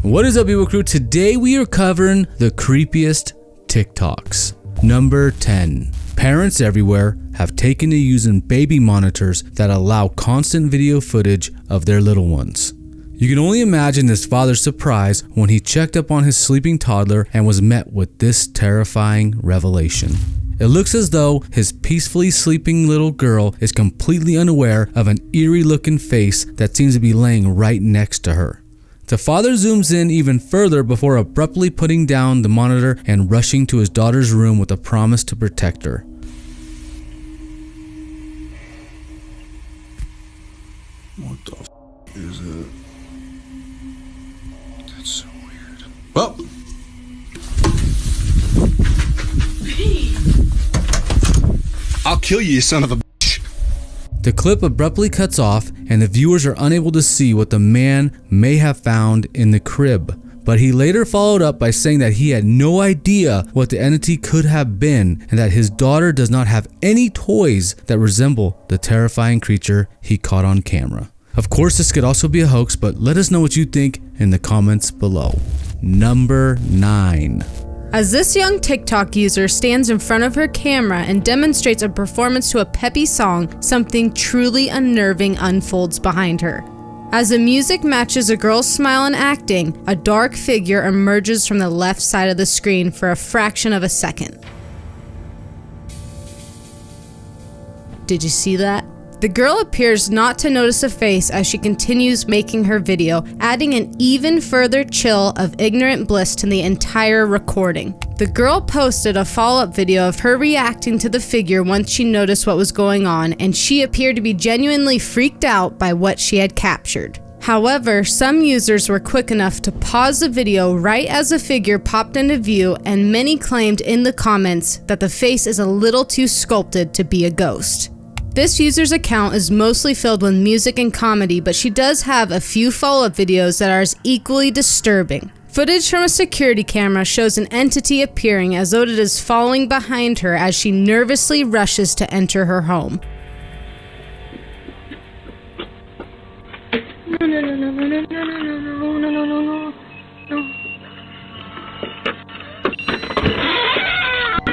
What is up, people crew? Today we are covering the creepiest TikToks. Number 10. Parents everywhere have taken to using baby monitors that allow constant video footage of their little ones. You can only imagine this father's surprise when he checked up on his sleeping toddler and was met with this terrifying revelation. It looks as though his peacefully sleeping little girl is completely unaware of an eerie looking face that seems to be laying right next to her. The father zooms in even further before abruptly putting down the monitor and rushing to his daughter's room with a promise to protect her. What the is it? That's so weird. Well, I'll kill you, you son of a bitch. The clip abruptly cuts off and the viewers are unable to see what the man may have found in the crib. But he later followed up by saying that he had no idea what the entity could have been and that his daughter does not have any toys that resemble the terrifying creature he caught on camera. Of course, this could also be a hoax, but let us know what you think in the comments below. Number 9. As this young TikTok user stands in front of her camera and demonstrates a performance to a peppy song, something truly unnerving unfolds behind her. As the music matches a girl's smile and acting, a dark figure emerges from the left side of the screen for a fraction of a second. Did you see that? The girl appears not to notice a face as she continues making her video, adding an even further chill of ignorant bliss to the entire recording. The girl posted a follow-up video of her reacting to the figure once she noticed what was going on, and she appeared to be genuinely freaked out by what she had captured. However, some users were quick enough to pause the video right as the figure popped into view, and many claimed in the comments that the face is a little too sculpted to be a ghost. This user's account is mostly filled with music and comedy, but she does have a few follow-up videos that are as equally disturbing. Footage from a security camera shows an entity appearing as though it is following behind her as she nervously rushes to enter her home.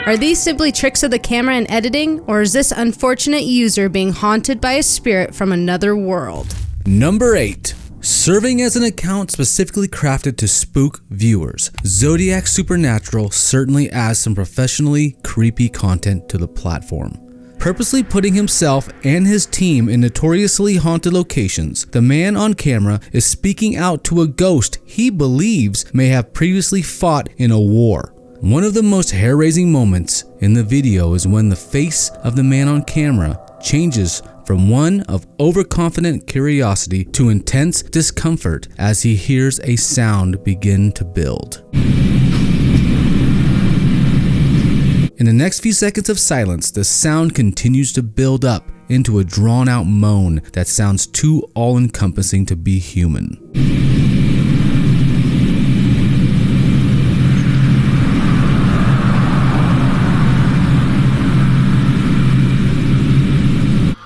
Are these simply tricks of the camera and editing, or is this unfortunate user being haunted by a spirit from another world? Number 8. Serving as an account specifically crafted to spook viewers, Zodiac Supernatural certainly adds some professionally creepy content to the platform. Purposely putting himself and his team in notoriously haunted locations, the man on camera is speaking out to a ghost he believes may have previously fought in a war. One of the most hair-raising moments in the video is when the face of the man on camera changes from one of overconfident curiosity to intense discomfort as he hears a sound begin to build. In the next few seconds of silence, the sound continues to build up into a drawn-out moan that sounds too all-encompassing to be human.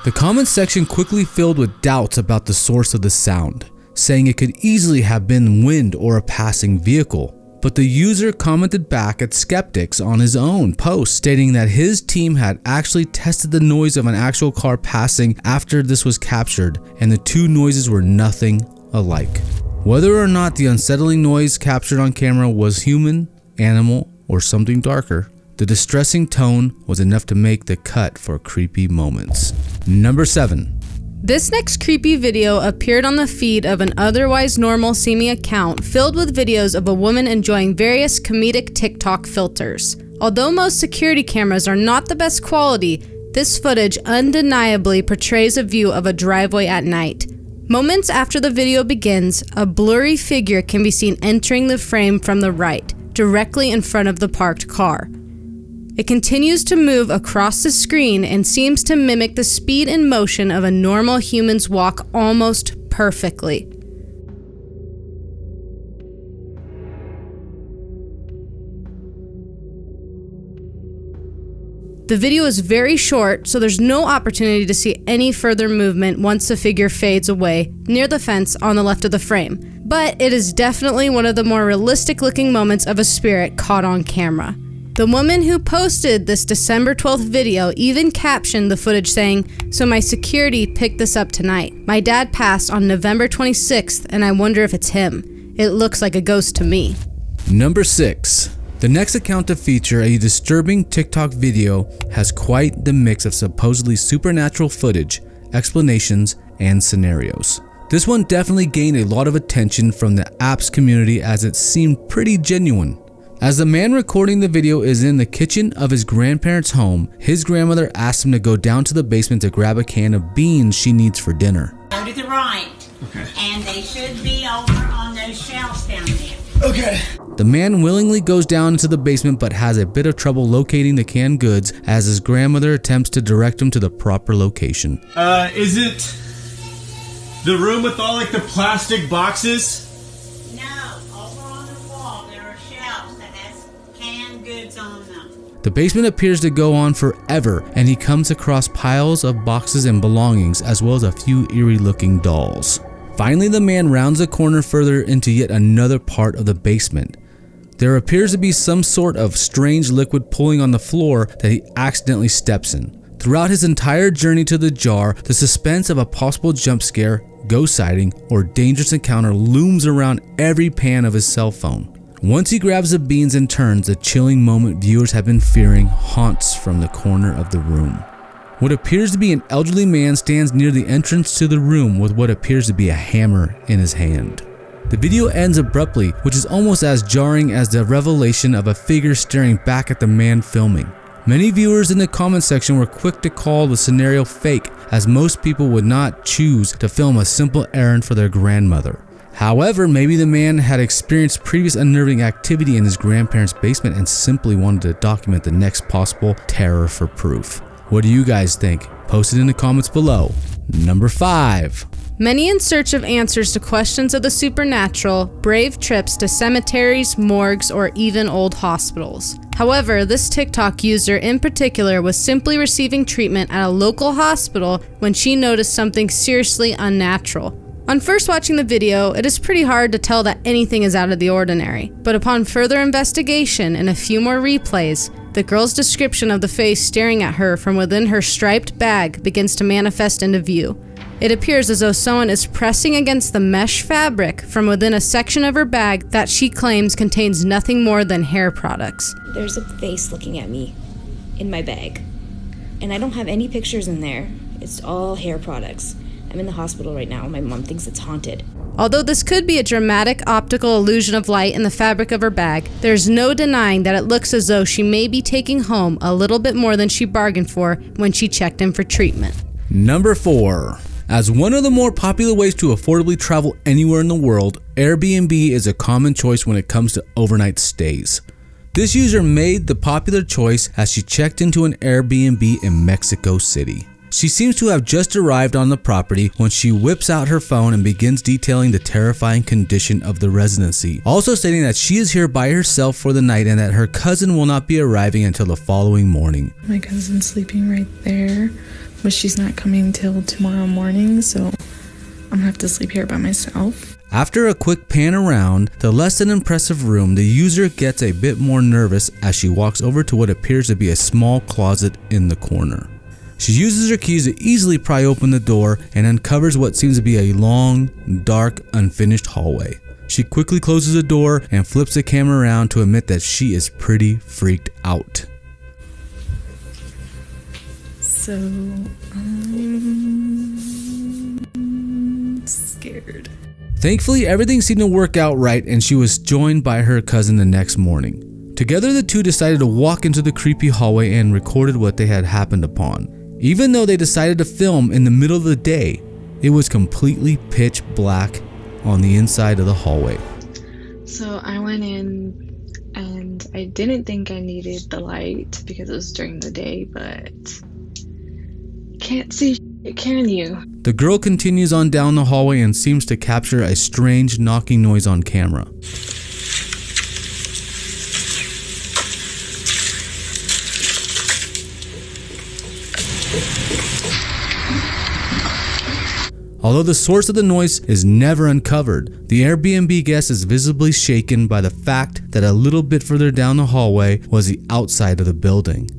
The comments section quickly filled with doubts about the source of the sound, saying it could easily have been wind or a passing vehicle. But the user commented back at skeptics on his own post, stating that his team had actually tested the noise of an actual car passing after this was captured, and the two noises were nothing alike. Whether or not the unsettling noise captured on camera was human, animal, or something darker, the distressing tone was enough to make the cut for creepy moments. Number 7. This next creepy video appeared on the feed of an otherwise normal seeming account filled with videos of a woman enjoying various comedic TikTok filters. Although most security cameras are not the best quality, this footage undeniably portrays a view of a driveway at night. Moments after the video begins, a blurry figure can be seen entering the frame from the right, directly in front of the parked car. It continues to move across the screen and seems to mimic the speed and motion of a normal human's walk almost perfectly. The video is very short, so there's no opportunity to see any further movement once the figure fades away near the fence on the left of the frame. But it is definitely one of the more realistic looking moments of a spirit caught on camera. The woman who posted this December 12th video even captioned the footage saying, "So my security picked this up tonight. My dad passed on November 26th and I wonder if it's him. It looks like a ghost to me." Number 6. The next account to feature a disturbing TikTok video has quite the mix of supposedly supernatural footage, explanations, and scenarios. This one definitely gained a lot of attention from the app's community as it seemed pretty genuine. As the man recording the video is in the kitchen of his grandparents' home, his grandmother asked him to go down to the basement to grab a can of beans she needs for dinner. Go to the right. Okay. And they should be over on those shelves down there. Okay. The man willingly goes down into the basement but has a bit of trouble locating the canned goods as his grandmother attempts to direct him to the proper location. Is it the room with all like the plastic boxes? No, over on the wall there are shelves that has canned goods on them. The basement appears to go on forever, and he comes across piles of boxes and belongings as well as a few eerie looking dolls. Finally, the man rounds the corner further into yet another part of the basement. There appears to be some sort of strange liquid pooling on the floor that he accidentally steps in. Throughout his entire journey to the jar, the suspense of a possible jump scare, ghost sighting, or dangerous encounter looms around every pan of his cell phone. Once he grabs the beans and turns, the chilling moment viewers have been fearing haunts from the corner of the room. What appears to be an elderly man stands near the entrance to the room with what appears to be a hammer in his hand. The video ends abruptly, which is almost as jarring as the revelation of a figure staring back at the man filming. Many viewers in the comment section were quick to call the scenario fake, as most people would not choose to film a simple errand for their grandmother. However, maybe the man had experienced previous unnerving activity in his grandparents' basement and simply wanted to document the next possible terror for proof. What do you guys think? Post it in the comments below. Number 5. Many in search of answers to questions of the supernatural brave trips to cemeteries, morgues, or even old hospitals. However, this TikTok user in particular was simply receiving treatment at a local hospital when she noticed something seriously unnatural. On first watching the video, it is pretty hard to tell that anything is out of the ordinary, but upon further investigation and a few more replays, the girl's description of the face staring at her from within her striped bag begins to manifest into view. It appears as though someone is pressing against the mesh fabric from within a section of her bag that she claims contains nothing more than hair products. There's a face looking at me in my bag, and I don't have any pictures in there. It's all hair products. I'm in the hospital right now. My mom thinks it's haunted. Although this could be a dramatic optical illusion of light in the fabric of her bag, there's no denying that it looks as though she may be taking home a little bit more than she bargained for when she checked in for treatment. Number 4. As one of the more popular ways to affordably travel anywhere in the world, Airbnb is a common choice when it comes to overnight stays. This user made the popular choice as she checked into an Airbnb in Mexico City. She seems to have just arrived on the property when she whips out her phone and begins detailing the terrifying condition of the residency, also stating that she is here by herself for the night and that her cousin will not be arriving until the following morning. My cousin's sleeping right there, but she's not coming till tomorrow morning, so I'm gonna have to sleep here by myself. After a quick pan around the less than impressive room, the user gets a bit more nervous as she walks over to what appears to be a small closet in the corner. She uses her keys to easily pry open the door and uncovers what seems to be a long, dark, unfinished hallway. She quickly closes the door and flips the camera around to admit that she is pretty freaked out. So, I'm scared. Thankfully, everything seemed to work out right and she was joined by her cousin the next morning. Together, the two decided to walk into the creepy hallway and recorded what they had happened upon. Even though they decided to film in the middle of the day, it was completely pitch black on the inside of the hallway. So I went in and I didn't think I needed the light because it was during the day, but can't see shit, can you? The girl continues on down the hallway and seems to capture a strange knocking noise on camera. Although the source of the noise is never uncovered, the Airbnb guest is visibly shaken by the fact that a little bit further down the hallway was the outside of the building.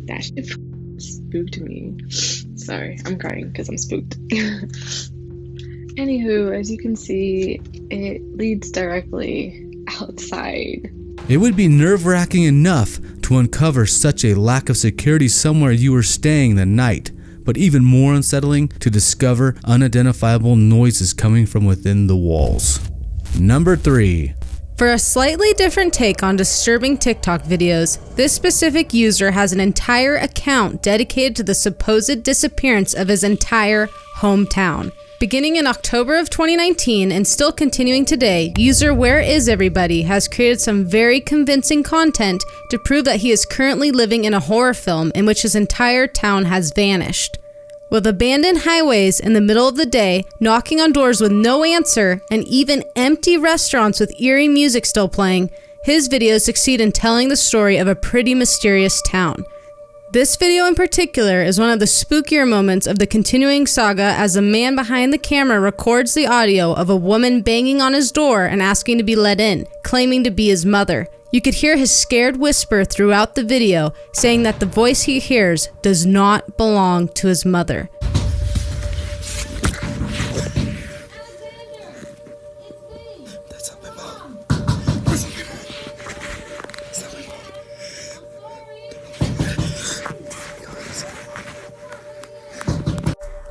That shit spooked me. Sorry, I'm crying because I'm spooked. Anywho, as you can see, it leads directly outside. It would be nerve-wracking enough to uncover such a lack of security somewhere you were staying the night, but even more unsettling to discover unidentifiable noises coming from within the walls. Number 3. For a slightly different take on disturbing TikTok videos, this specific user has an entire account dedicated to the supposed disappearance of his entire hometown. Beginning in October of 2019 and still continuing today, user Where Is Everybody has created some very convincing content to prove that he is currently living in a horror film in which his entire town has vanished. With abandoned highways in the middle of the day, knocking on doors with no answer, and even empty restaurants with eerie music still playing, his videos succeed in telling the story of a pretty mysterious town. This video in particular is one of the spookier moments of the continuing saga as the man behind the camera records the audio of a woman banging on his door and asking to be let in, claiming to be his mother. You could hear his scared whisper throughout the video, saying that the voice he hears does not belong to his mother. That's not my mom.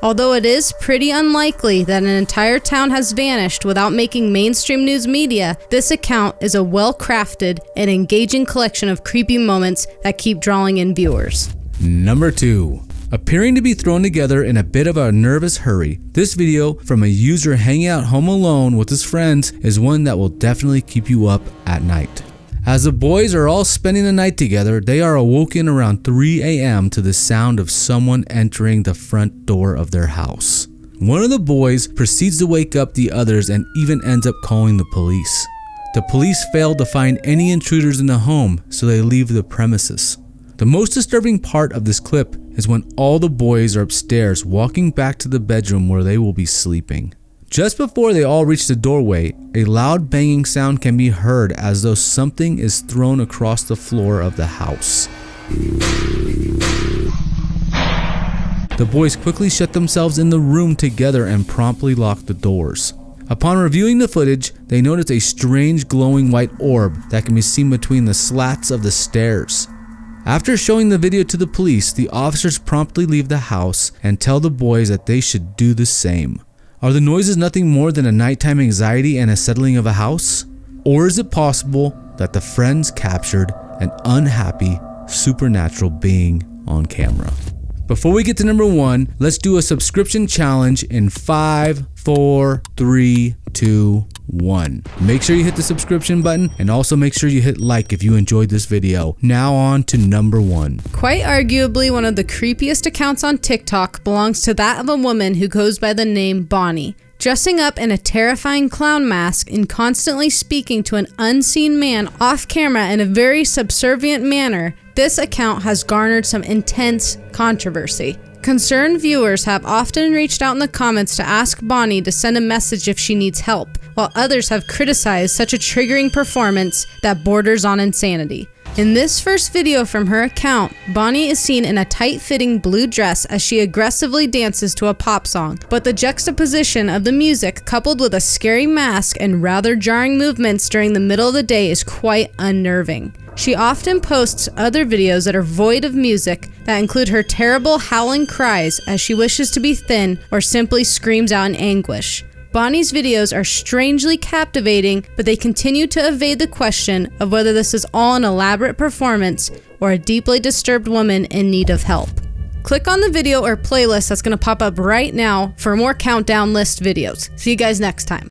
Although it is pretty unlikely that an entire town has vanished without making mainstream news media, this account is a well-crafted and engaging collection of creepy moments that keep drawing in viewers. Number 2. Appearing to be thrown together in a bit of a nervous hurry, this video from a user hanging out home alone with his friends is one that will definitely keep you up at night. As the boys are all spending the night together, they are awoken around 3 a.m. to the sound of someone entering the front door of their house. One of the boys proceeds to wake up the others and even ends up calling the police. The police fail to find any intruders in the home, so they leave the premises. The most disturbing part of this clip is when all the boys are upstairs walking back to the bedroom where they will be sleeping. Just before they all reach the doorway, a loud banging sound can be heard as though something is thrown across the floor of the house. The boys quickly shut themselves in the room together and promptly lock the doors. Upon reviewing the footage, they notice a strange glowing white orb that can be seen between the slats of the stairs. After showing the video to the police, the officers promptly leave the house and tell the boys that they should do the same. Are the noises nothing more than a nighttime anxiety and a settling of a house? Or is it possible that the friends captured an unhappy, supernatural being on camera? Before we get to number 1, let's do a subscription challenge in 5, 4, 3, 2, 1. Make sure you hit the subscription button and also make sure you hit like if you enjoyed this video. Now on to number 1. Quite arguably one of the creepiest accounts on TikTok belongs to that of a woman who goes by the name Bonnie. Dressing up in a terrifying clown mask and constantly speaking to an unseen man off camera in a very subservient manner, this account has garnered some intense controversy. Concerned viewers have often reached out in the comments to ask Bonnie to send a message if she needs help, while others have criticized such a triggering performance that borders on insanity. In this first video from her account, Bonnie is seen in a tight-fitting blue dress as she aggressively dances to a pop song, but the juxtaposition of the music coupled with a scary mask and rather jarring movements during the middle of the day is quite unnerving. She often posts other videos that are void of music that include her terrible howling cries as she wishes to be thin or simply screams out in anguish. Bonnie's videos are strangely captivating, but they continue to evade the question of whether this is all an elaborate performance or a deeply disturbed woman in need of help. Click on the video or playlist that's going to pop up right now for more countdown list videos. See you guys next time.